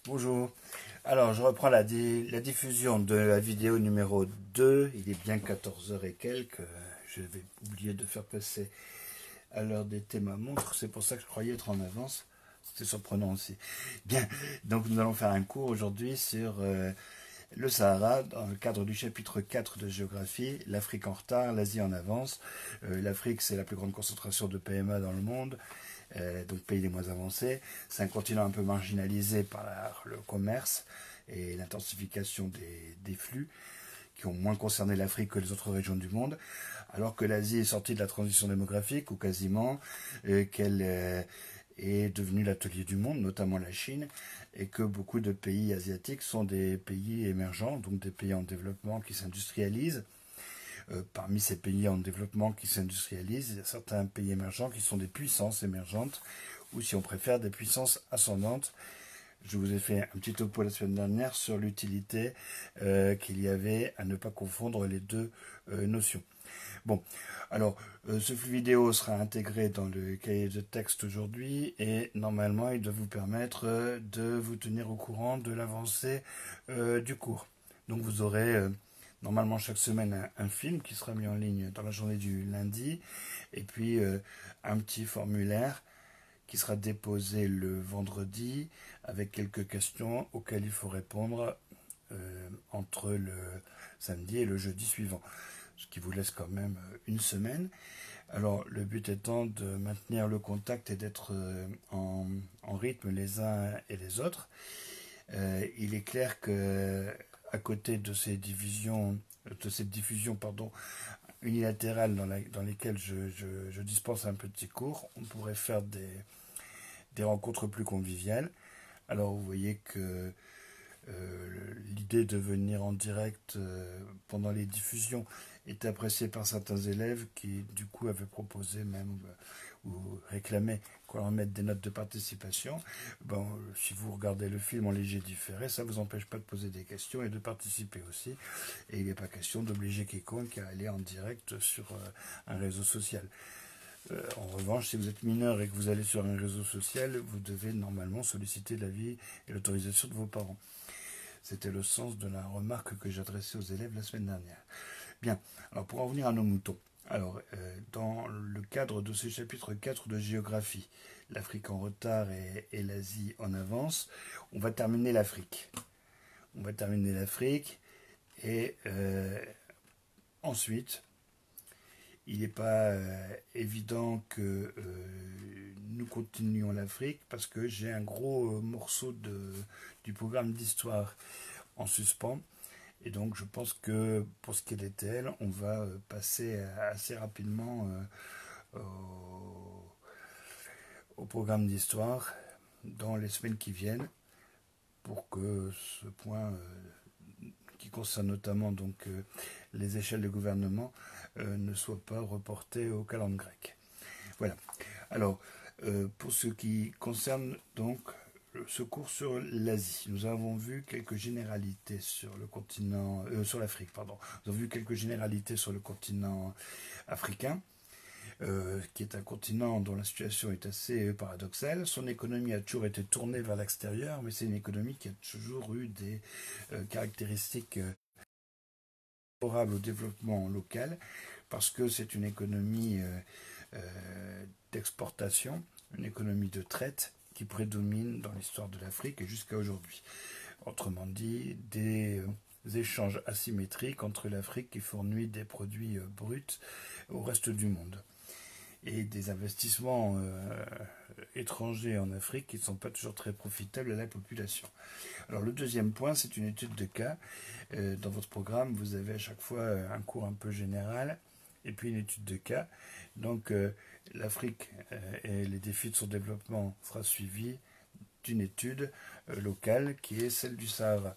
Bonjour. Alors, je reprends la diffusion de la vidéo numéro 2. Il est bien 14 heures et quelques. Je vais oublier de faire passer à l'heure d'été ma montre. C'est pour ça que je croyais être en avance. C'était surprenant aussi. Bien, donc nous allons faire un cours aujourd'hui sur le Sahara, dans le cadre du chapitre 4 de géographie, l'Afrique en retard, l'Asie en avance. L'Afrique, c'est la plus grande concentration de PMA dans le monde, donc pays les moins avancés. C'est un continent un peu marginalisé par le commerce et l'intensification des flux qui ont moins concerné l'Afrique que les autres régions du monde, alors que l'Asie est sortie de la transition démographique, ou quasiment, qu'elle est devenue l'atelier du monde, notamment la Chine, et que beaucoup de pays asiatiques sont des pays émergents, donc des pays en développement qui s'industrialisent. Parmi ces pays en développement qui s'industrialisent, il y a certains pays émergents qui sont des puissances émergentes, ou si on préfère, des puissances ascendantes. Je vous ai fait un petit topo la semaine dernière sur l'utilité qu'il y avait à ne pas confondre les deux notions. Bon, alors ce flux vidéo sera intégré dans le cahier de texte aujourd'hui et normalement il doit vous permettre de vous tenir au courant de l'avancée du cours. Donc vous aurez normalement chaque semaine un film qui sera mis en ligne dans la journée du lundi et puis un petit formulaire qui sera déposé le vendredi avec quelques questions auxquelles il faut répondre entre le samedi et le jeudi suivant, ce qui vous laisse quand même une semaine. Alors le but étant de maintenir le contact et d'être en rythme les uns et les autres. Il est clair que à côté de ces divisions, de cette diffusion unilatérale dans lesquelles je dispense un petit cours, on pourrait faire des rencontres plus conviviales. Alors vous voyez que l'idée de venir en direct pendant les diffusions est appréciée par certains élèves qui du coup avaient proposé même ou réclamaient qu'on leur mette des notes de participation. Bon, si vous regardez le film en léger différé, ça ne vous empêche pas de poser des questions et de participer aussi. Et il n'est pas question d'obliger quiconque à aller en direct sur un réseau social. En revanche, si vous êtes mineur et que vous allez sur un réseau social, vous devez normalement solliciter l'avis et l'autorisation de vos parents. C'était le sens de la remarque que j'adressais aux élèves la semaine dernière. Bien, alors pour en revenir à nos moutons. Alors, dans le cadre de ce chapitre 4 de géographie, l'Afrique en retard et l'Asie en avance, on va terminer l'Afrique. On va terminer l'Afrique et ensuite, il n'est pas évident que nous continuions l'Afrique parce que j'ai un gros morceau du programme d'histoire en suspens. Et donc je pense que pour ce qui est des TL, on va passer assez rapidement au programme d'histoire dans les semaines qui viennent pour que ce point qui concerne notamment donc les échelles de gouvernement ne soit pas reporté au calendrier grec. Voilà. Alors, pour ce qui concerne donc ce cours sur l'Asie, nous avons vu quelques généralités sur le continent, sur l'Afrique, pardon. Nous avons vu quelques généralités sur le continent africain, qui est un continent dont la situation est assez paradoxale. Son économie a toujours été tournée vers l'extérieur, mais c'est une économie qui a toujours eu des caractéristiques favorables au développement local, parce que c'est une économie d'exportation, une économie de traite qui prédomine dans l'histoire de l'Afrique et jusqu'à aujourd'hui. Autrement dit, des échanges asymétriques entre l'Afrique qui fournit des produits bruts au reste du monde et des investissements étrangers en Afrique qui ne sont pas toujours très profitables à la population. Alors le deuxième point, c'est une étude de cas. Dans votre programme, vous avez à chaque fois un cours un peu général et puis une étude de cas. Donc l'Afrique et les défis de son développement sera suivi d'une étude locale qui est celle du Sahara.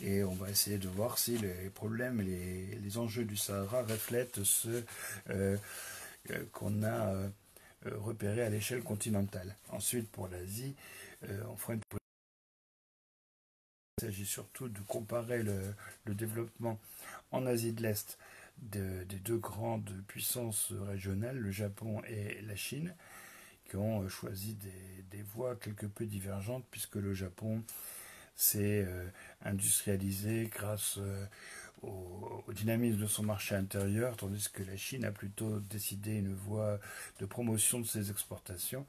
Et on va essayer de voir si les problèmes et les enjeux du Sahara reflètent ceux qu'on a repérés à l'échelle continentale. Ensuite, pour l'Asie, on fera une... Il s'agit surtout de comparer le développement en Asie de l'Est des deux grandes puissances régionales, le Japon et la Chine, qui ont choisi des voies quelque peu divergentes, puisque le Japon s'est industrialisé grâce au dynamisme de son marché intérieur, tandis que la Chine a plutôt décidé une voie de promotion de ses exportations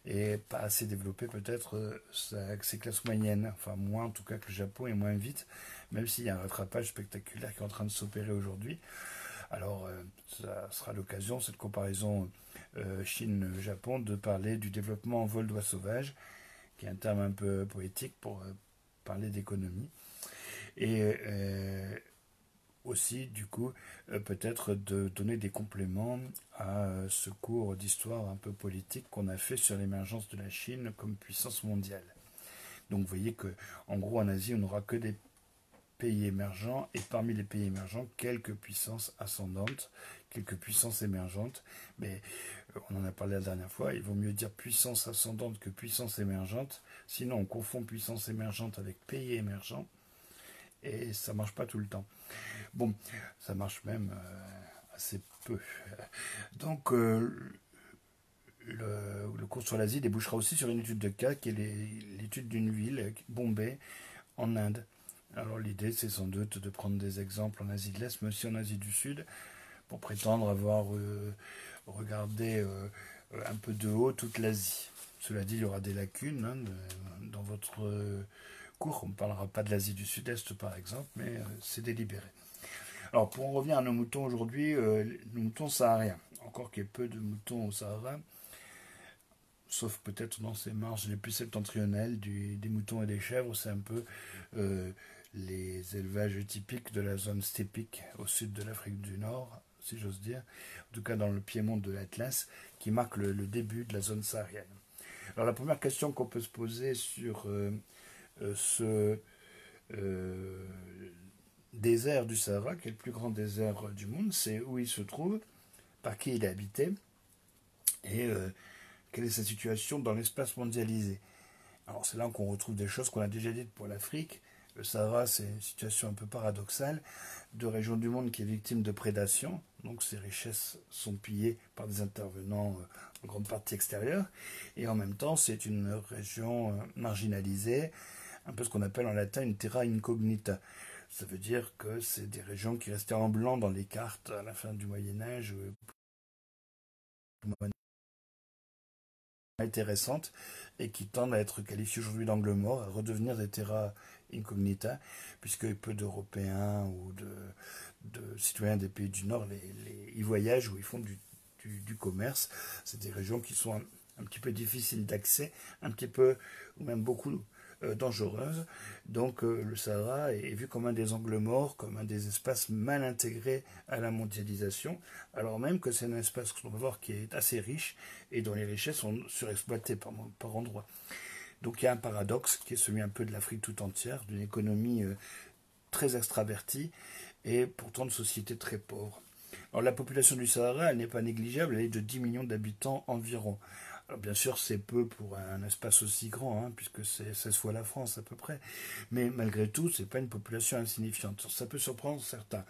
et pas assez développé peut-être ses classes moyennes, enfin moins en tout cas que le Japon et moins vite, même s'il y a un rattrapage spectaculaire qui est en train de s'opérer aujourd'hui. Alors ça sera l'occasion, cette comparaison Chine-Japon, de parler du développement en vol d'oies sauvages, qui est un terme un peu poétique pour parler d'économie. Et aussi, du coup, peut-être de donner des compléments à ce cours d'histoire un peu politique qu'on a fait sur l'émergence de la Chine comme puissance mondiale. Donc vous voyez que, en gros, en Asie, on n'aura que des pays émergents, et parmi les pays émergents, quelques puissances ascendantes, quelques puissances émergentes, mais on en a parlé la dernière fois, il vaut mieux dire puissance ascendante que puissance émergente, sinon on confond puissance émergente avec pays émergent, et ça marche pas tout le temps. Bon, ça marche même assez peu. Donc, le cours sur l'Asie débouchera aussi sur une étude de cas qui est l'étude d'une ville, Bombay, en Inde. Alors l'idée, c'est sans doute de prendre des exemples en Asie de l'Est, mais aussi en Asie du Sud, pour prétendre avoir regardé un peu de haut toute l'Asie. Cela dit, il y aura des lacunes dans votre cours. On ne parlera pas de l'Asie du Sud-Est, par exemple, mais c'est délibéré. Alors, pour en revenir à nos moutons aujourd'hui, nos moutons sahariens. Encore qu'il y ait peu de moutons au Sahara, sauf peut-être dans ces marges les plus septentrionales des moutons et des chèvres, c'est un peu les élevages typiques de la zone steppique au sud de l'Afrique du Nord, si j'ose dire, en tout cas dans le piémont de l'Atlas, qui marque le début de la zone saharienne. Alors la première question qu'on peut se poser sur ce désert du Sahara, qui est le plus grand désert du monde, c'est où il se trouve, par qui il est habité, et quelle est sa situation dans l'espace mondialisé. Alors c'est là qu'on retrouve des choses qu'on a déjà dites pour l'Afrique. Le Sahara, c'est une situation un peu paradoxale de région du monde qui est victime de prédation, donc ses richesses sont pillées par des intervenants en grande partie extérieurs, et en même temps c'est une région marginalisée, un peu ce qu'on appelle en latin une terra incognita. Ça veut dire que c'est des régions qui restaient en blanc dans les cartes à la fin du Moyen-Âge, récentes, et qui tendent à être qualifiées aujourd'hui d'angle mort, à redevenir des terra incognita, puisque peu d'Européens ou de citoyens des pays du Nord y voyagent ou ils font du commerce. C'est des régions qui sont un petit peu difficiles d'accès, un petit peu, ou même beaucoup dangereuses. Donc le Sahara est vu comme un des angles morts, comme un des espaces mal intégrés à la mondialisation, alors même que c'est un espace qu'on va voir qui est assez riche et dont les richesses sont surexploitées par endroits. Donc il y a un paradoxe qui est celui un peu de l'Afrique tout entière, d'une économie très extravertie et pourtant de sociétés très pauvres. Alors la population du Sahara, elle n'est pas négligeable, elle est de 10 millions d'habitants environ. Alors bien sûr, c'est peu pour un espace aussi grand, puisque c'est 16 fois la France à peu près. Mais malgré tout, ce n'est pas une population insignifiante. Ça peut surprendre certains.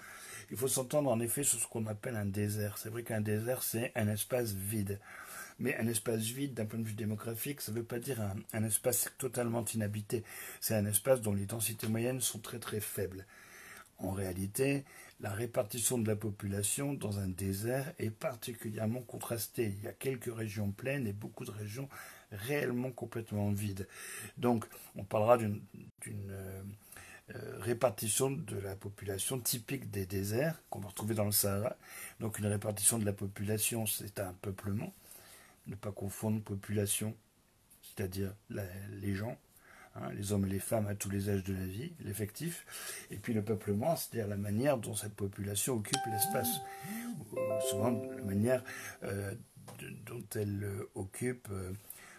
Il faut s'entendre en effet sur ce qu'on appelle un désert. C'est vrai qu'un désert, c'est un espace vide. Mais un espace vide, d'un point de vue démographique, ça ne veut pas dire un espace totalement inhabité. C'est un espace dont les densités moyennes sont très très faibles. En réalité, la répartition de la population dans un désert est particulièrement contrastée. Il y a quelques régions pleines et beaucoup de régions réellement complètement vides. Donc, on parlera d'une répartition de la population typique des déserts qu'on va retrouver dans le Sahara. Donc, une répartition de la population, c'est un peuplement. Ne pas confondre population, c'est-à-dire les gens, les hommes et les femmes à tous les âges de la vie, l'effectif, et puis le peuplement, c'est-à-dire la manière dont cette population occupe l'espace, souvent la manière dont elle occupe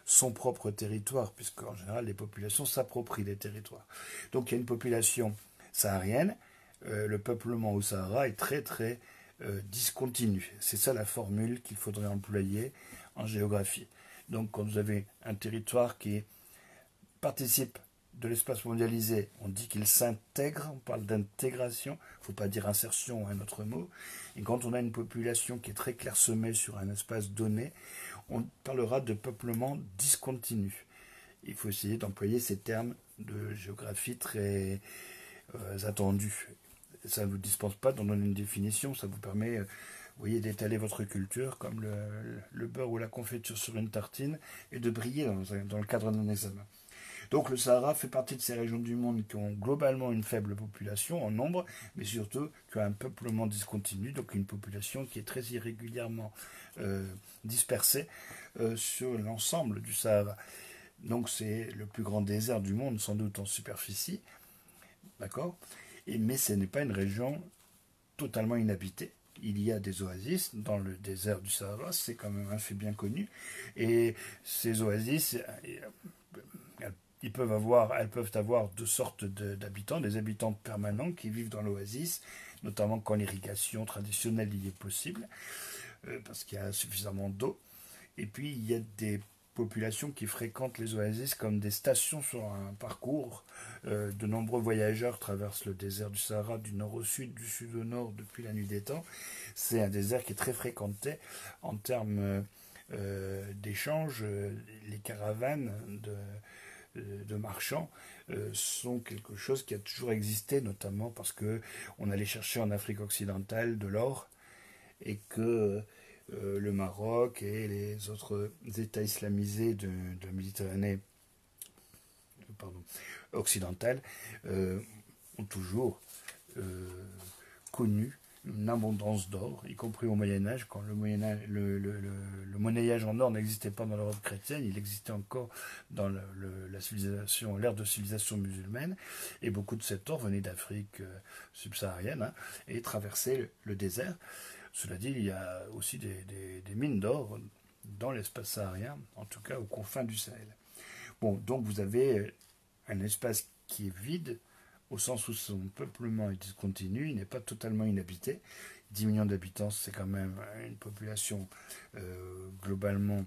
son propre territoire, puisqu'en général les populations s'approprient des territoires. Donc il y a une population saharienne, le peuplement au Sahara est très très discontinu. C'est ça la formule qu'il faudrait employer en géographie. Donc quand vous avez un territoire qui participe de l'espace mondialisé, on dit qu'il s'intègre, on parle d'intégration, il ne faut pas dire insertion, un autre mot. Et quand on a une population qui est très clairsemée sur un espace donné, on parlera de peuplement discontinu. Il faut essayer d'employer ces termes de géographie très attendus. Ça ne vous dispense pas d'en donner une définition, ça vous permet, vous voyez, d'étaler votre culture comme le beurre ou la confiture sur une tartine et de briller dans le cadre d'un examen. Donc le Sahara fait partie de ces régions du monde qui ont globalement une faible population en nombre, mais surtout qui ont un peuplement discontinu, donc une population qui est très irrégulièrement dispersée sur l'ensemble du Sahara. Donc c'est le plus grand désert du monde, sans doute en superficie, d'accord. Mais ce n'est pas une région totalement inhabitée. Il y a des oasis dans le désert du Sahara, c'est quand même un fait bien connu. Et ces oasis, elles peuvent avoir deux sortes d'habitants, des habitants permanents qui vivent dans l'oasis, notamment quand l'irrigation traditionnelle y est possible, parce qu'il y a suffisamment d'eau. Et puis il y a des populations qui fréquentent les oasis comme des stations sur un parcours. De nombreux voyageurs traversent le désert du Sahara du nord au sud, du sud au nord depuis la nuit des temps. C'est un désert qui est très fréquenté en termes d'échanges. Les caravanes de marchands sont quelque chose qui a toujours existé, notamment parce que on allait chercher en Afrique occidentale de l'or et que le Maroc et les autres États islamisés de la Méditerranée occidentale ont toujours connu une abondance d'or, y compris au Moyen-Âge, quand le monnayage en or n'existait pas dans l'Europe chrétienne, il existait encore dans la civilisation, l'ère de civilisation musulmane, et beaucoup de cet or venait d'Afrique subsaharienne et traversait le désert. Cela dit, il y a aussi des mines d'or dans l'espace saharien, en tout cas aux confins du Sahel. Bon, donc vous avez un espace qui est vide, au sens où son peuplement est discontinu, il n'est pas totalement inhabité. 10 millions d'habitants, c'est quand même une population globalement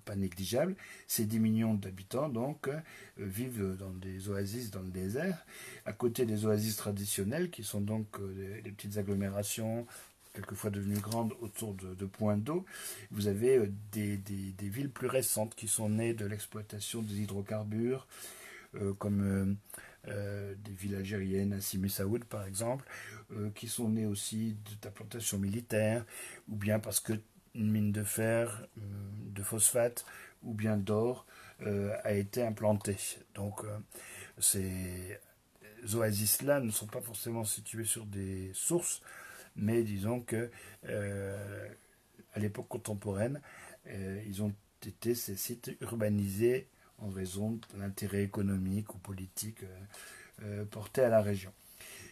pas négligeable. Ces 10 millions d'habitants, donc, vivent dans des oasis dans le désert, à côté des oasis traditionnelles, qui sont donc des petites agglomérations, quelquefois devenues grandes autour de points d'eau. Vous avez des villes plus récentes qui sont nées de l'exploitation des hydrocarbures, comme des villes algériennes, à Simessaoud par exemple, qui sont nées aussi de plantations militaires, ou bien parce que une mine de fer, de phosphate, ou bien d'or a été implantée. Donc ces oasis-là ne sont pas forcément situées sur des sources, mais disons que à l'époque contemporaine, ils ont été ces sites urbanisés en raison de l'intérêt économique ou politique porté à la région.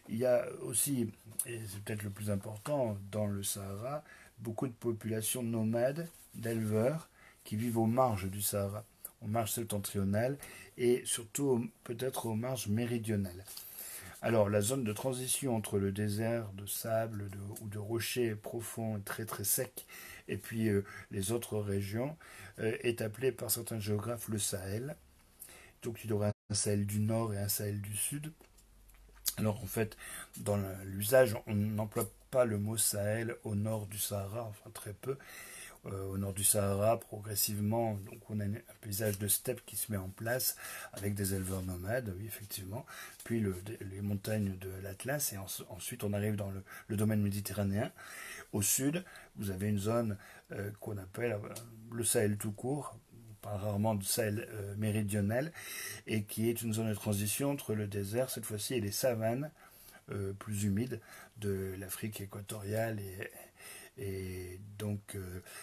Il y a aussi, et c'est peut-être le plus important, dans le Sahara, beaucoup de populations nomades, d'éleveurs, qui vivent aux marges du Sahara, aux marges septentrionales et surtout peut-être aux marges méridionales. Alors la zone de transition entre le désert de sable ou de rochers profonds et très très secs et puis les autres régions est appelée par certains géographes le Sahel. Donc il y aurait un Sahel du nord et un Sahel du sud. Alors en fait, dans l'usage, on n'emploie pas le mot Sahel au nord du Sahara, enfin très peu. Au nord du Sahara, progressivement, donc on a un paysage de steppe qui se met en place avec des éleveurs nomades, oui effectivement, puis les montagnes de l'Atlas, et ensuite on arrive dans le domaine méditerranéen. Au sud, vous avez une zone qu'on appelle le Sahel tout court, pas rarement du Sahel méridional, et qui est une zone de transition entre le désert cette fois-ci et les savanes plus humides de l'Afrique équatoriale et donc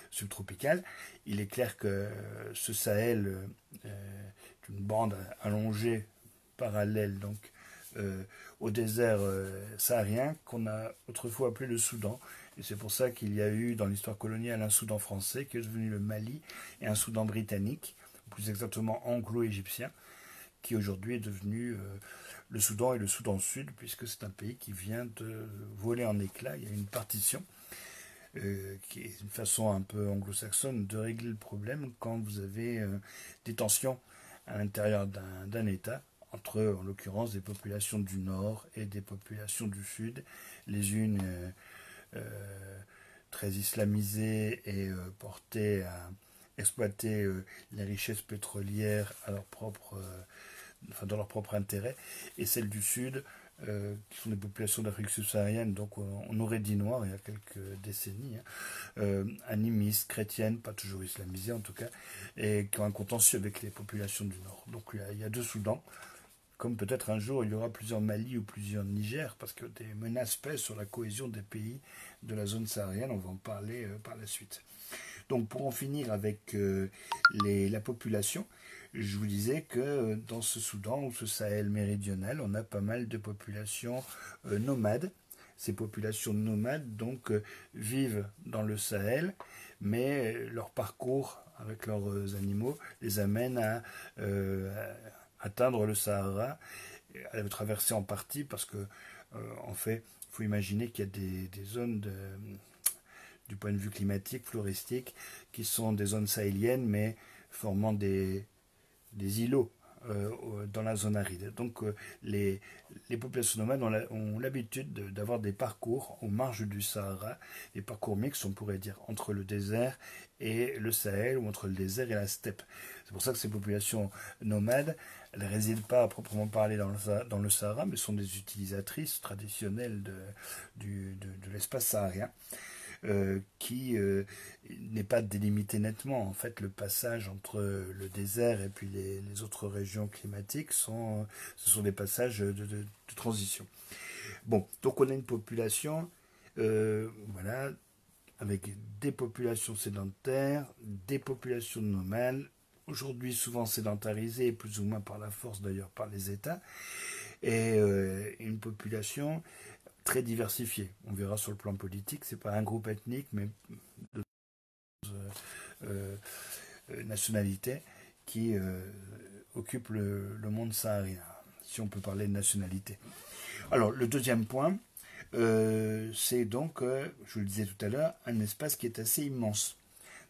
subtropicale. Il est clair que ce Sahel est une bande allongée parallèle donc au désert saharien qu'on a autrefois appelé le Soudan. Et c'est pour ça qu'il y a eu dans l'histoire coloniale un Soudan français qui est devenu le Mali et un Soudan britannique, plus exactement anglo-égyptien, qui aujourd'hui est devenu le Soudan et le Soudan Sud, puisque c'est un pays qui vient de voler en éclats. Il y a une partition qui est une façon un peu anglo-saxonne de régler le problème quand vous avez des tensions à l'intérieur d'un État, entre en l'occurrence des populations du nord et des populations du sud, les unes très islamisées et portées à exploiter les richesses pétrolières à leur propre enfin dans leur propre intérêt, et celles du Sud, qui sont des populations d'Afrique subsaharienne, donc on aurait dit noires il y a quelques décennies, hein, animistes, chrétiennes, pas toujours islamisées en tout cas, et qui ont un contentieux avec les populations du Nord. Donc il y a deux Soudans, comme peut-être un jour il y aura plusieurs Mali ou plusieurs Niger, parce que des menaces pèsent sur la cohésion des pays de la zone saharienne, on va en parler par la suite. Donc pour en finir avec la population, je vous disais que dans ce Soudan ou ce Sahel méridional, on a pas mal de populations nomades. Ces populations nomades donc vivent dans le Sahel, mais leur parcours avec leurs animaux les amène à atteindre le Sahara, à le traverser en partie parce que en fait, il faut imaginer qu'il y a des zones du point de vue climatique, floristique, qui sont des zones sahéliennes, mais formant des îlots dans la zone aride. Donc les populations nomades ont l'habitude d'avoir des parcours aux marges du Sahara, des parcours mixtes, on pourrait dire, entre le désert et le Sahel, ou entre le désert et la steppe. C'est pour ça que ces populations nomades, elles ne résident pas à proprement parler dans le Sahara, mais sont des utilisatrices traditionnelles de l'espace saharien. Qui n'est pas délimité nettement. En fait, le passage entre le désert et puis les autres régions climatiques ce sont des passages de transition. Bon, donc on a une population, voilà, avec des populations sédentaires, des populations nomades, aujourd'hui souvent sédentarisées, plus ou moins par la force d'ailleurs par les États, et une population très diversifié. On verra sur le plan politique, c'est pas un groupe ethnique, mais de euh, nationalités qui occupent le monde saharien, si on peut parler de nationalité. Alors, le deuxième point, c'est donc, je vous le disais tout à l'heure, un espace qui est assez immense.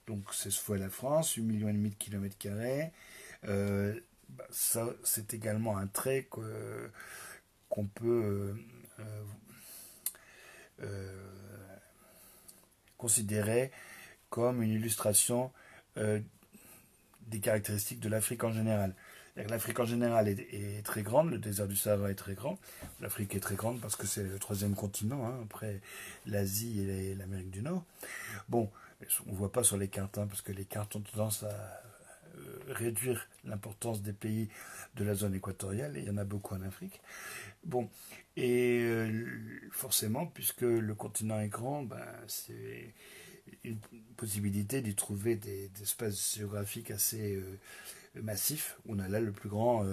Donc, 16 fois la France, 8,5 millions de kilomètres carrés. Ça, c'est également un trait qu'on peut considérer comme une illustration euh, des caractéristiques de l'Afrique en général. L'Afrique en général est très grande, le désert du Sahara est très grand. L'Afrique est très grande parce que c'est le troisième continent, hein, après l'Asie et l'Amérique du Nord. Bon, on ne voit pas sur les cartes, hein, parce que les cartes ont tendance à réduire l'importance des pays de la zone équatoriale, et il y en a beaucoup en Afrique. Bon, et forcément, puisque le continent est grand, ben, c'est une possibilité d'y trouver des espaces géographiques assez massifs. On a là le plus grand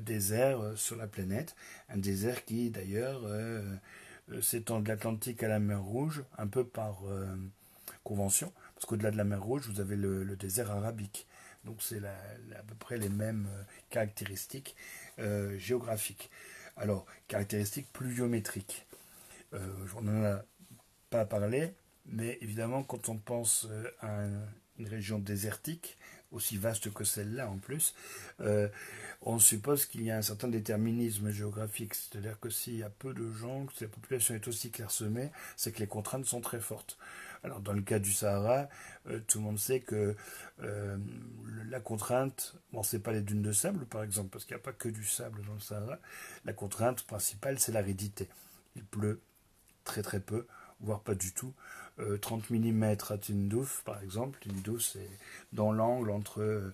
désert sur la planète, un désert qui d'ailleurs s'étend de l'Atlantique à la mer Rouge, un peu par convention, parce qu'au-delà de la mer Rouge, vous avez le désert arabique. Donc c'est à peu près les mêmes caractéristiques géographiques. Alors, caractéristiques pluviométriques. On n'en a pas parlé, mais évidemment, quand on pense à une région désertique, aussi vaste que celle-là en plus, on suppose qu'il y a un certain déterminisme géographique. C'est-à-dire que s'il y a peu de gens, que la population est aussi clairsemée, c'est que les contraintes sont très fortes. Alors dans le cas du Sahara, tout le monde sait que la contrainte, bon c'est pas les dunes de sable par exemple, parce qu'il n'y a pas que du sable dans le Sahara, la contrainte principale c'est l'aridité. Il pleut très très peu, voire pas du tout. 30 mm à Tindouf par exemple, Tindouf c'est dans l'angle entre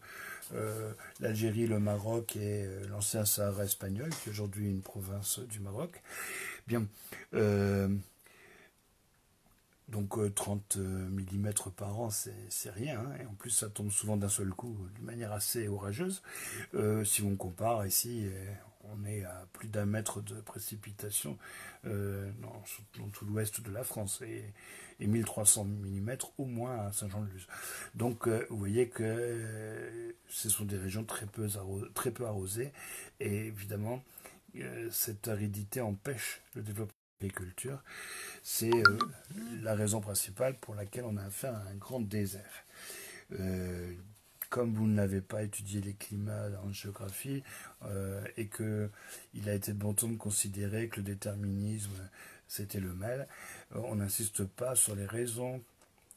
l'Algérie, le Maroc et l'ancien Sahara espagnol, qui est aujourd'hui une province du Maroc. Bien, donc 30 mm par an, c'est rien, hein, et en plus ça tombe souvent d'un seul coup, d'une manière assez orageuse. Si on compare ici, on est à plus d'1 mètre de précipitation dans tout l'ouest de la France, et 1300 mm au moins à Saint-Jean-de-Luz. Donc vous voyez que ce sont des régions très peu arrosées, et évidemment cette aridité empêche le développement de l'agriculture. C'est la raison principale pour laquelle on a affaire à un grand désert. Comme vous n'avez pas étudié les climats en géographie et qu'il a été de bon ton de considérer que le déterminisme c'était le mal, on n'insiste pas sur les raisons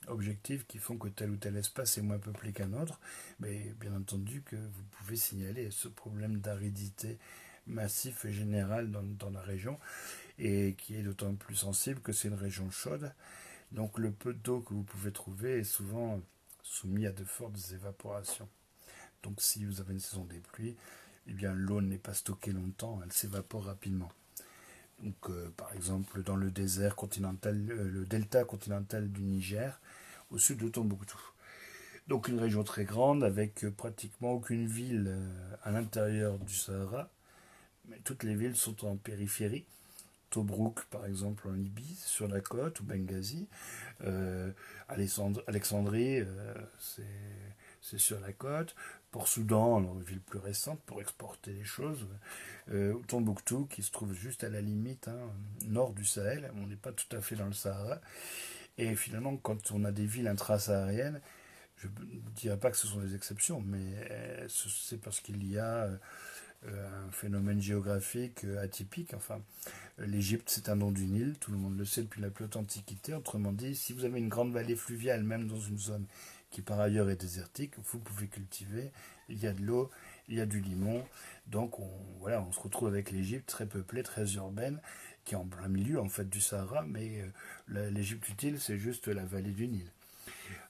objectives qui font que tel ou tel espace est moins peuplé qu'un autre, mais bien entendu que vous pouvez signaler ce problème d'aridité massif et général dans la région, et qui est d'autant plus sensible que c'est une région chaude. Donc le peu d'eau que vous pouvez trouver est souvent soumis à de fortes évaporations. Donc si vous avez une saison des pluies, eh bien l'eau n'est pas stockée longtemps, elle s'évapore rapidement. Donc par exemple dans le désert continental, le delta continental du Niger, au sud de Tombouctou. Donc une région très grande avec pratiquement aucune ville à l'intérieur du Sahara, mais toutes les villes sont en périphérie. Tobrouk, par exemple, en Libye, sur la côte, ou Benghazi. Euh, Alexandrie, c'est sur la côte. Port-Soudan, une ville plus récente, pour exporter les choses. Tombouctou, qui se trouve juste à la limite, hein, nord du Sahel. On n'est pas tout à fait dans le Sahara. Et finalement, quand on a des villes intra-sahariennes, je ne dirais pas que ce sont des exceptions, mais c'est parce qu'il y a un phénomène géographique atypique. Enfin, l'Égypte, c'est un nom du Nil, tout le monde le sait depuis la plus haute antiquité. Autrement dit, si vous avez une grande vallée fluviale, même dans une zone qui par ailleurs est désertique, vous pouvez cultiver, il y a de l'eau, il y a du limon. Donc voilà, on se retrouve avec l'Égypte très peuplée, très urbaine, qui est en plein milieu en fait du Sahara, mais l'Égypte utile, c'est juste la vallée du Nil.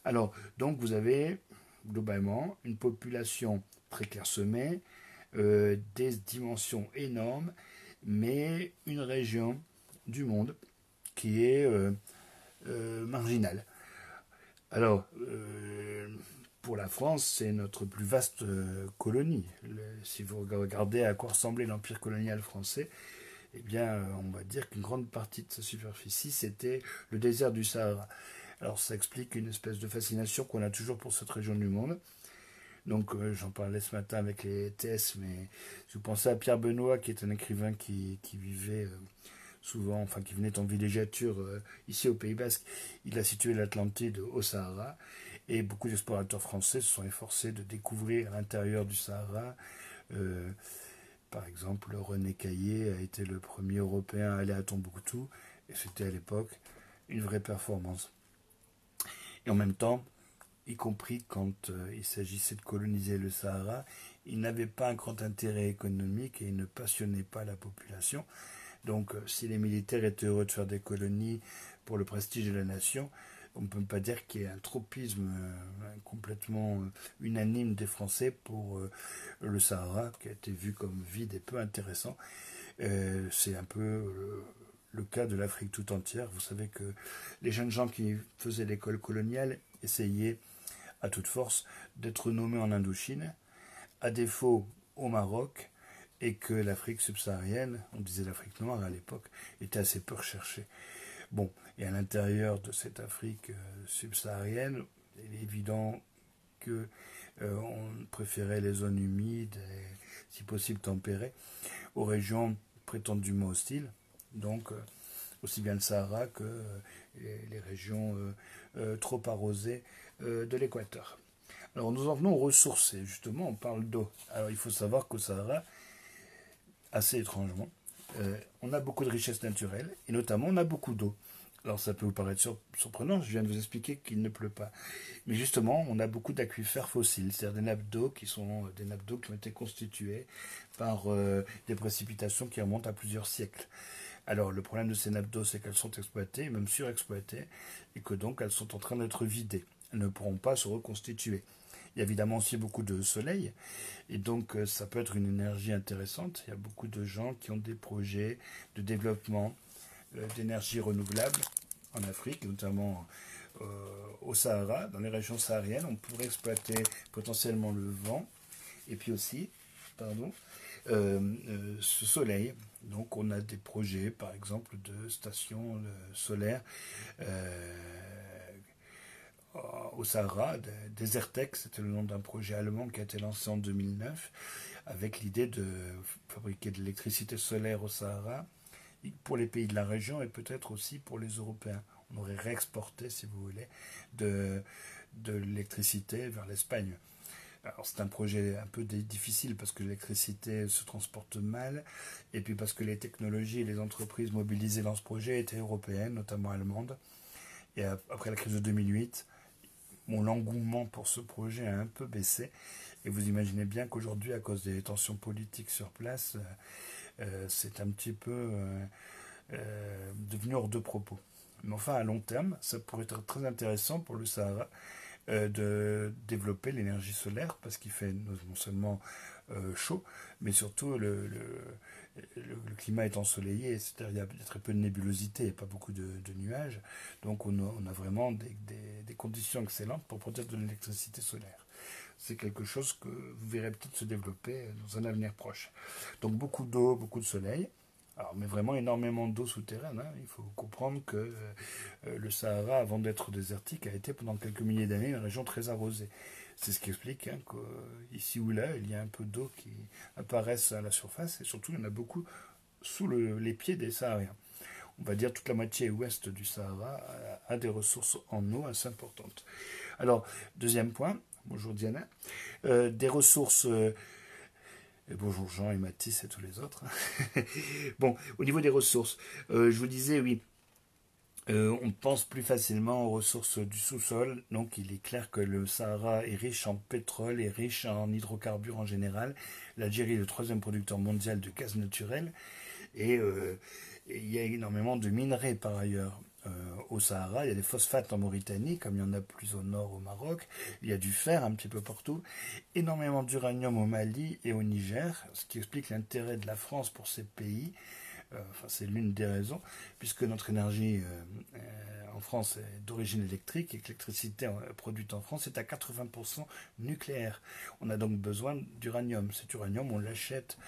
Alors, donc vous avez globalement une population très clairsemée, des dimensions énormes, mais une région du monde qui est marginale. Alors, pour la France, c'est notre plus vaste colonie. Si vous regardez à quoi ressemblait l'empire colonial français, eh bien, on va dire qu'une grande partie de sa superficie, c'était le désert du Sahara. Alors, ça explique une espèce de fascination qu'on a toujours pour cette région du monde. Donc j'en parlais ce matin avec les TS, mais je pensais à Pierre Benoît, qui est un écrivain qui vivait souvent, enfin qui venait en villégiature ici au Pays Basque. Il a situé l'Atlantide au Sahara, et beaucoup d'explorateurs français se sont efforcés de découvrir l'intérieur du Sahara. Euh, Par exemple, René Caillé a été le premier Européen à aller à Tombouctou, et c'était à l'époque une vraie performance. Et en même temps, y compris quand il s'agissait de coloniser le Sahara, il n'avait pas un grand intérêt économique et il ne passionnait pas la population. Donc si les militaires étaient heureux de faire des colonies pour le prestige de la nation, on ne peut pas dire qu'il y ait un tropisme complètement unanime des Français pour le Sahara, qui a été vu comme vide et peu intéressant. C'est un peu le cas de l'Afrique tout entière. Vous savez que les jeunes gens qui faisaient l'école coloniale essayaient à toute force d'être nommés en Indochine, à défaut au Maroc, et que l'Afrique subsaharienne, on disait l'Afrique noire à l'époque, était assez peu recherchée. Bon, et à l'intérieur de cette Afrique subsaharienne, il est évident que on préférait les zones humides et si possible tempérées aux régions prétendument hostiles, donc aussi bien le Sahara que les régions trop arrosées de l'équateur. Alors nous en venons aux ressources, et justement on parle d'eau. Alors il faut savoir qu'au Sahara, assez étrangement, on a beaucoup de richesses naturelles, et notamment on a beaucoup d'eau. Alors ça peut vous paraître surprenant, je viens de vous expliquer qu'il ne pleut pas. Mais justement, on a beaucoup d'aquifères fossiles, c'est-à-dire des nappes d'eau qui sont des nappes d'eau qui ont été constituées par des précipitations qui remontent à plusieurs siècles. Alors le problème de ces nappes d'eau, c'est qu'elles sont exploitées, même surexploitées, et que donc elles sont en train d'être vidées. Elles ne pourront pas se reconstituer. Il y a évidemment aussi beaucoup de soleil, et donc ça peut être une énergie intéressante. Il y a beaucoup de gens qui ont des projets de développement d'énergie renouvelable en Afrique, notamment au Sahara, dans les régions sahariennes. On pourrait exploiter potentiellement le vent, et puis aussi, pardon, ce soleil. Donc on a des projets, par exemple, de stations solaires au Sahara. Desertec, c'était le nom d'un projet allemand qui a été lancé en 2009, avec l'idée de fabriquer de l'électricité solaire au Sahara pour les pays de la région et peut-être aussi pour les Européens. On aurait réexporté, si vous voulez, de l'électricité vers l'Espagne. Alors c'est un projet un peu difficile parce que l'électricité se transporte mal et puis parce que les technologies et les entreprises mobilisées dans ce projet étaient européennes, notamment allemandes. Et après la crise de 2008, l'engouement pour ce projet a un peu baissé. Et vous imaginez bien qu'aujourd'hui, à cause des tensions politiques sur place, c'est un petit peu devenu hors de propos. Mais enfin, à long terme, ça pourrait être très intéressant pour le Sahara de développer l'énergie solaire parce qu'il fait non seulement chaud, mais surtout le climat est ensoleillé, c'est-à-dire il y a très peu de nébulosité et pas beaucoup de nuages. Donc on a vraiment des conditions excellentes pour produire de l'électricité solaire. C'est quelque chose que vous verrez peut-être se développer dans un avenir proche. Donc beaucoup d'eau, beaucoup de soleil. Alors, mais vraiment énormément d'eau souterraine. Hein. Il faut comprendre que le Sahara, avant d'être désertique, a été pendant quelques milliers d'années une région très arrosée. C'est ce qui explique hein, qu'ici ou là, il y a un peu d'eau qui apparaissent à la surface et surtout, il y en a beaucoup sous les pieds des Sahariens. On va dire toute la moitié ouest du Sahara a des ressources en eau assez importantes. Alors, deuxième point, bonjour Diana, des ressources et bonjour Jean et Mathis et tous les autres. Bon, au niveau des ressources, je vous disais, oui, on pense plus facilement aux ressources du sous-sol. Donc, il est clair que le Sahara est riche en pétrole et riche en hydrocarbures en général. L'Algérie est le troisième producteur mondial de gaz naturel. Et il y a énormément de minerais par ailleurs. Au Sahara, il y a des phosphates en Mauritanie, comme il y en a plus au nord au Maroc. Il y a du fer un petit peu partout. Énormément d'uranium au Mali et au Niger, ce qui explique l'intérêt de la France pour ces pays. Enfin, c'est l'une des raisons, puisque notre énergie en France est d'origine électrique et que l'électricité produite en France est à 80% nucléaire. On a donc besoin d'uranium. Cet uranium, on l'achète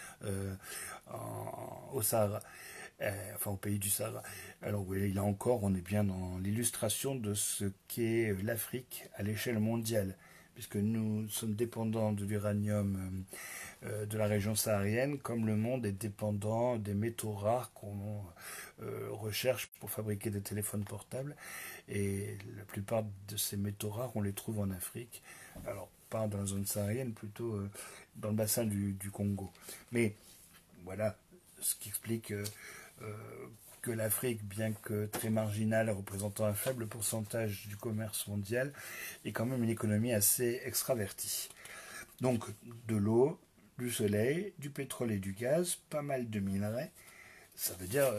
au Sahara. Enfin au pays du Sahara. Alors oui, là encore, on est bien dans l'illustration de ce qu'est l'Afrique à l'échelle mondiale, puisque nous sommes dépendants de l'uranium de la région saharienne, comme le monde est dépendant des métaux rares qu'on recherche pour fabriquer des téléphones portables. Et la plupart de ces métaux rares, on les trouve en Afrique. Alors, pas dans la zone saharienne, plutôt dans le bassin du Congo. Mais voilà, ce qui explique euh, que l'Afrique, bien que très marginale, représentant un faible pourcentage du commerce mondial, est quand même une économie assez extravertie. Donc, de l'eau, du soleil, du pétrole et du gaz, pas mal de minerais. Ça veut dire,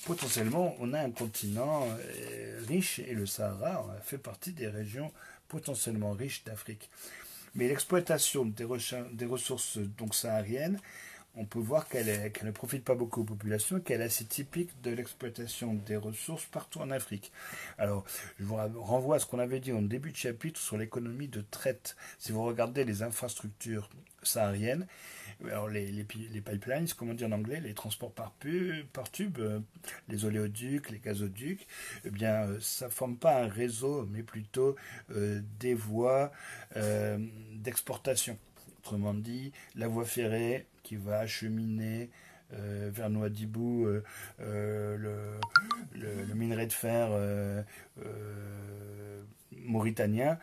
potentiellement, on a un continent riche et le Sahara fait partie des régions potentiellement riches d'Afrique. Mais l'exploitation des ressources donc sahariennes, on peut voir qu'elle ne profite pas beaucoup aux populations, qu'elle est assez typique de l'exploitation des ressources partout en Afrique. Alors, je vous renvoie à ce qu'on avait dit en début de chapitre sur l'économie de traite. Si vous regardez les infrastructures sahariennes, alors les pipelines, comme on dit en anglais, les transports par tube, les oléoducs, les gazoducs, eh bien, ça ne forme pas un réseau, mais plutôt des voies d'exportation. Autrement dit, la voie ferrée qui va acheminer vers Nouadhibou le minerai de fer mauritanien,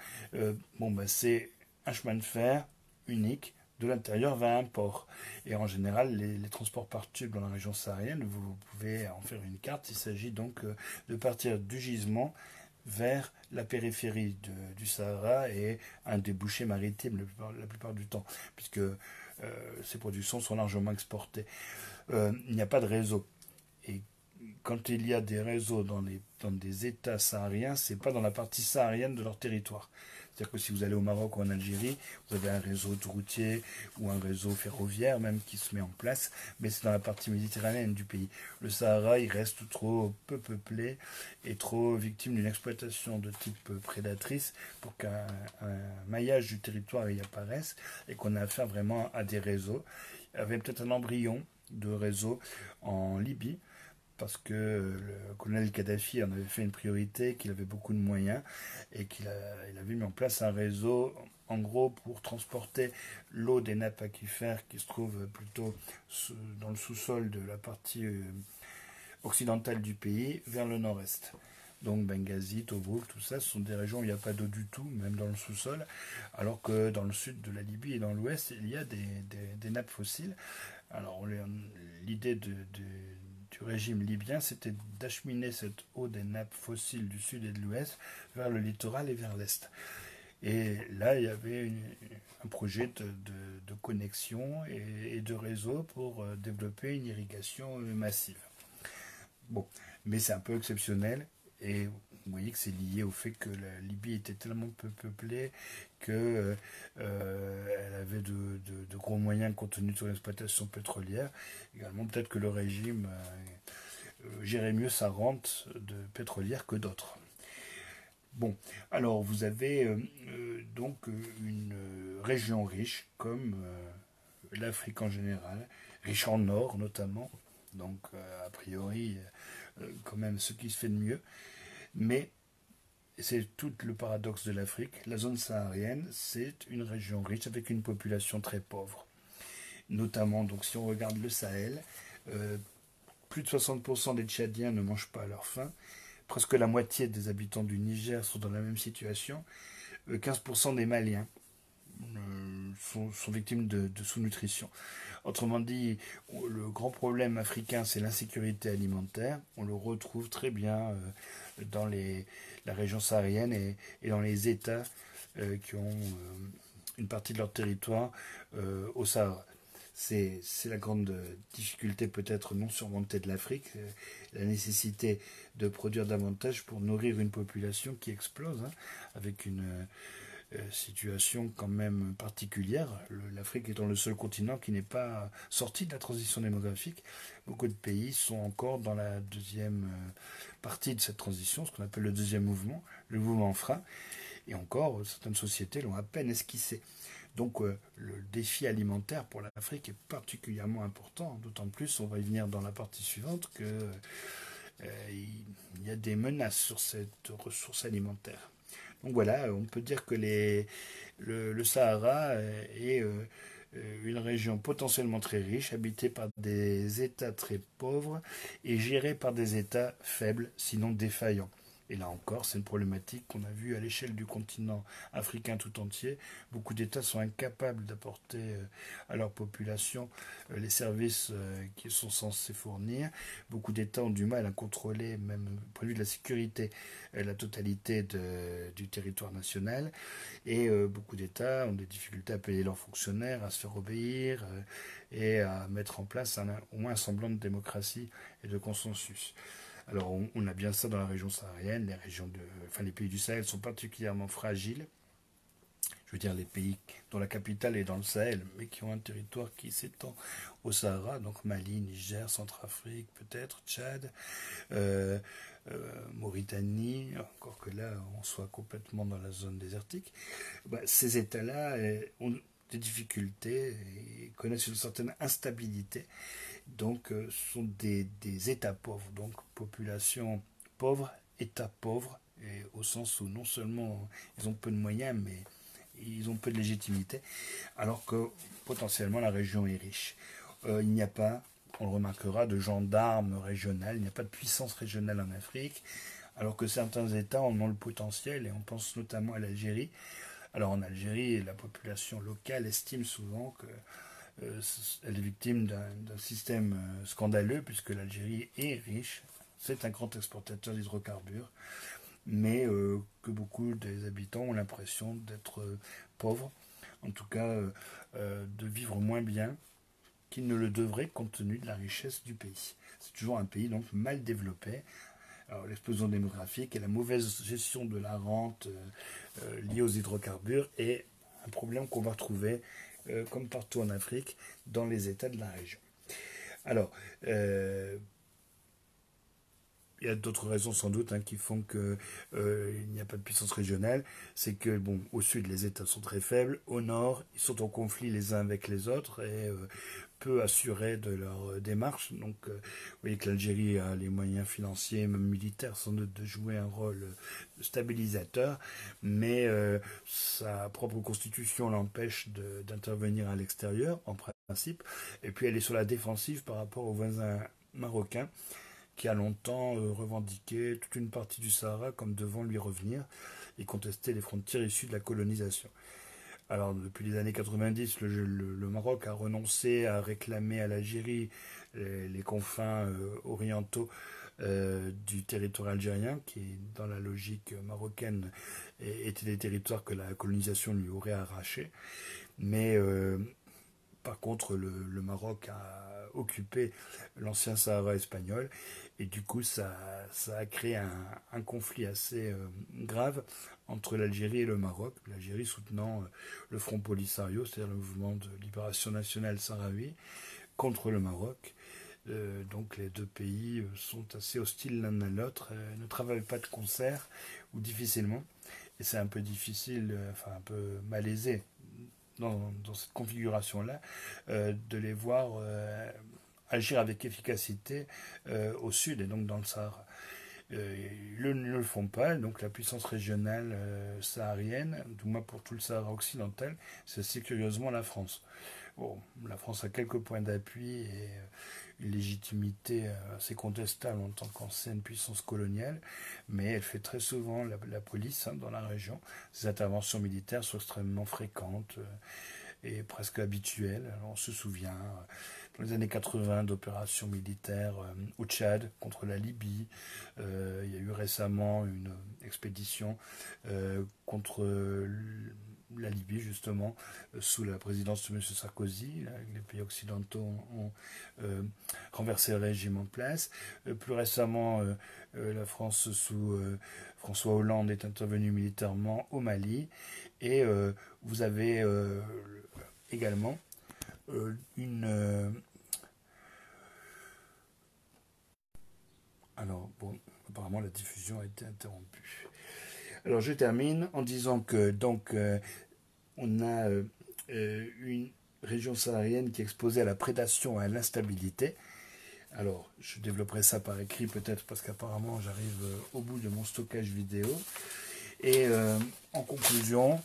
bon, bah, c'est un chemin de fer unique de l'intérieur vers un port. Et en général, les transports par tube dans la région saharienne, vous pouvez en faire une carte. Il s'agit donc de partir du gisement vers la périphérie du Sahara et un débouché maritime la plupart du temps, puisque ces productions sont largement exportées. Il n'y a pas de réseau. Et quand il y a des réseaux dans des États sahariens, c'est pas dans la partie saharienne de leur territoire. C'est-à-dire que si vous allez au Maroc ou en Algérie, vous avez un réseau routier ou un réseau ferroviaire même qui se met en place, mais c'est dans la partie méditerranéenne du pays. Le Sahara, il reste trop peu peuplé et trop victime d'une exploitation de type prédatrice pour qu'un maillage du territoire y apparaisse et qu'on ait affaire vraiment à des réseaux. Il y avait peut-être un embryon de réseau en Libye, parce que le colonel Kadhafi en avait fait une priorité, qu'il avait beaucoup de moyens et il avait mis en place un réseau, en gros, pour transporter l'eau des nappes aquifères qui se trouvent plutôt dans le sous-sol de la partie occidentale du pays vers le nord-est. Donc Benghazi, Tobrouk, tout ça, ce sont des régions où il n'y a pas d'eau du tout, même dans le sous-sol, alors que dans le sud de la Libye et dans l'ouest, il y a des nappes fossiles. Alors l'idée du du régime libyen, c'était d'acheminer cette eau des nappes fossiles du sud et de l'ouest vers le littoral et vers l'est. Et là, il y avait un projet de connexion et de réseau pour développer une irrigation massive. Bon, mais c'est un peu exceptionnel et vous voyez que c'est lié au fait que la Libye était tellement peu peuplée que elle avait de gros moyens compte tenu de son exploitation pétrolière. Également, peut-être que le régime gérait mieux sa rente de pétrolière que d'autres. Bon, alors vous avez donc une région riche comme l'Afrique en général, riche en or notamment, donc a priori quand même ce qui se fait de mieux, mais c'est tout le paradoxe de l'Afrique, la zone saharienne c'est une région riche avec une population très pauvre, notamment donc si on regarde le Sahel, euh, plus de 60% des Tchadiens ne mangent pas à leur faim, presque la moitié des habitants du Niger sont dans la même situation, 15% des Maliens sont victimes de sous-nutrition. Autrement dit, le grand problème africain, c'est l'insécurité alimentaire. On le retrouve très bien dans la région saharienne et dans les États qui ont une partie de leur territoire au Sahara. C'est la grande difficulté peut-être non surmontée de l'Afrique, la nécessité de produire davantage pour nourrir une population qui explose, hein, avec une situation quand même particulière. L'Afrique étant le seul continent qui n'est pas sorti de la transition démographique, beaucoup de pays sont encore dans la deuxième partie de cette transition, ce qu'on appelle le deuxième mouvement, le mouvement frein, et encore, certaines sociétés l'ont à peine esquissé. Donc le défi alimentaire pour l'Afrique est particulièrement important, d'autant plus, on va y venir dans la partie suivante, que il y a des menaces sur cette ressource alimentaire. Donc voilà, on peut dire que le Sahara est une région potentiellement très riche, habitée par des États très pauvres et gérée par des États faibles, sinon défaillants. Et là encore, c'est une problématique qu'on a vue à l'échelle du continent africain tout entier. Beaucoup d'États sont incapables d'apporter à leur population les services qu'ils sont censés fournir. Beaucoup d'États ont du mal à contrôler, même du point de vue de la sécurité, la totalité du territoire national. Et beaucoup d'États ont des difficultés à payer leurs fonctionnaires, à se faire obéir et à mettre en place au moins un semblant de démocratie et de consensus. Alors on a bien ça dans la région saharienne, les pays du Sahel sont particulièrement fragiles, je veux dire les pays dont la capitale est dans le Sahel, mais qui ont un territoire qui s'étend au Sahara, donc Mali, Niger, Centrafrique peut-être, Tchad, euh, Mauritanie, encore que là on soit complètement dans la zone désertique. Ces États-là ont des difficultés et connaissent une certaine instabilité. Donc, ce sont des États pauvres, donc population pauvre, État pauvre, et au sens où non seulement ils ont peu de moyens, mais ils ont peu de légitimité, alors que potentiellement la région est riche. Il n'y a pas, on le remarquera, de gendarmes régionales, il n'y a pas de puissance régionale en Afrique, alors que certains États en ont le potentiel, et on pense notamment à l'Algérie. Alors en Algérie, la population locale estime souvent que elle est victime d'un système scandaleux, puisque l'Algérie est riche, c'est un grand exportateur d'hydrocarbures, mais que beaucoup des habitants ont l'impression d'être pauvres, en tout cas de vivre moins bien qu'ils ne le devraient compte tenu de la richesse du pays. C'est toujours un pays donc mal développé. Alors l'explosion démographique et la mauvaise gestion de la rente liée aux hydrocarbures est un problème qu'on va retrouver comme partout en Afrique, dans les États de la région. Alors, il y a d'autres raisons sans doute qui font qu'il n'y a pas de puissance régionale. C'est que, bon, au sud, les États sont très faibles. Au nord, ils sont en conflit les uns avec les autres et peu assurés de leur démarche. Donc, vous voyez que l'Algérie a les moyens financiers, même militaires, sans doute, de jouer un rôle stabilisateur, mais sa propre constitution l'empêche d'intervenir à l'extérieur, en principe. Et puis, elle est sur la défensive par rapport aux voisins marocains, qui a longtemps revendiqué toute une partie du Sahara comme devant lui revenir et contesté les frontières issues de la colonisation. Alors, depuis les années 90, le Maroc a renoncé à réclamer à l'Algérie les confins orientaux du territoire algérien, qui, dans la logique marocaine, étaient des territoires que la colonisation lui aurait arrachés. Mais par contre, le Maroc a occupé l'ancien Sahara espagnol et du coup, ça a créé un conflit assez grave entre l'Algérie et le Maroc. L'Algérie soutenant le Front Polisario, c'est-à-dire le mouvement de libération nationale sahraoui, contre le Maroc. Donc les deux pays sont assez hostiles l'un à l'autre, ne travaillent pas de concert ou difficilement. Et c'est un peu difficile, enfin un peu malaisé dans cette configuration-là, de les voir agir avec efficacité au sud et donc dans le Sahara. Ils ne le font pas, donc la puissance régionale saharienne, du moins pour tout le Sahara occidental, c'est assez curieusement la France. Bon, la France a quelques points d'appui et une légitimité assez contestable en tant qu'ancienne puissance coloniale, mais elle fait très souvent la police dans la région. Ces interventions militaires sont extrêmement fréquentes et presque habituelles. Alors, on se souvient dans les années 80 d'opérations militaires au Tchad contre la Libye. Il y a eu récemment une expédition contre la Libye, justement, sous la présidence de M. Sarkozy. Les pays occidentaux ont renversé le régime en place. Plus récemment, la France sous François Hollande est intervenue militairement au Mali. Et vous avez également une... alors, bon, apparemment la diffusion a été interrompue. Alors, je termine en disant que donc on a une région saharienne qui est exposée à la prédation et à l'instabilité. Alors, je développerai ça par écrit peut-être parce qu'apparemment j'arrive au bout de mon stockage vidéo. Et en conclusion,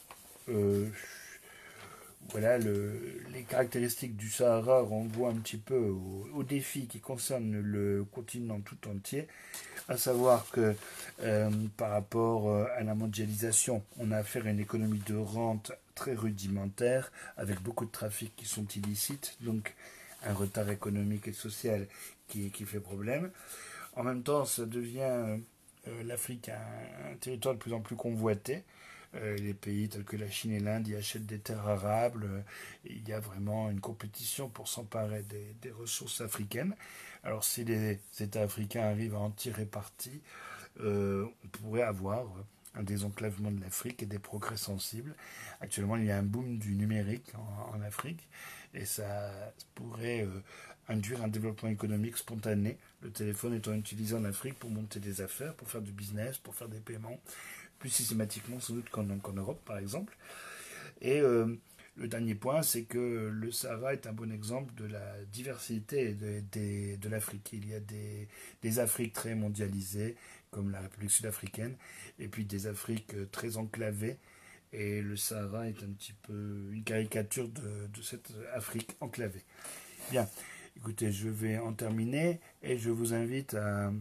voilà, les caractéristiques du Sahara renvoient un petit peu aux défis qui concernent le continent tout entier, à savoir que par rapport à la mondialisation, on a affaire à une économie de rente très rudimentaire, avec beaucoup de trafics qui sont illicites, donc un retard économique et social qui fait problème. En même temps, ça devient l'Afrique un territoire de plus en plus convoité. Les pays tels que la Chine et l'Inde y achètent des terres arables. Il y a vraiment une compétition pour s'emparer des ressources africaines. Alors si les États africains arrivent à en tirer parti, on pourrait avoir un désenclavement de l'Afrique et des progrès sensibles. Actuellement, il y a un boom du numérique en Afrique et ça pourrait induire un développement économique spontané. Le téléphone étant utilisé en Afrique pour monter des affaires, pour faire du business, pour faire des paiements, plus systématiquement sans doute qu'en Europe par exemple. Et le dernier point, c'est que le Sahara est un bon exemple de la diversité de l'Afrique. Il y a des Afriques très mondialisées, comme la République sud-africaine, et puis des Afriques très enclavées. Et le Sahara est un petit peu une caricature de cette Afrique enclavée. Bien, écoutez, je vais en terminer et je vous invite à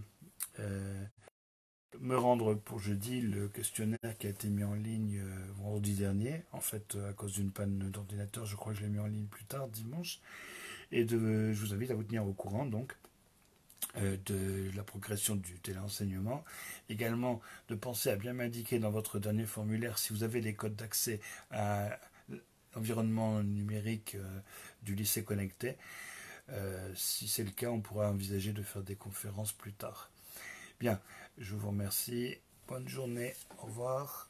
me rendre pour jeudi le questionnaire qui a été mis en ligne vendredi dernier. En fait, à cause d'une panne d'ordinateur, je crois que je l'ai mis en ligne plus tard, dimanche. Et je vous invite à vous tenir au courant, donc, de la progression du téléenseignement. Également, de penser à bien m'indiquer dans votre dernier formulaire si vous avez les codes d'accès à l'environnement numérique du lycée connecté. Si c'est le cas, on pourra envisager de faire des conférences plus tard. Bien, je vous remercie. Bonne journée. Au revoir.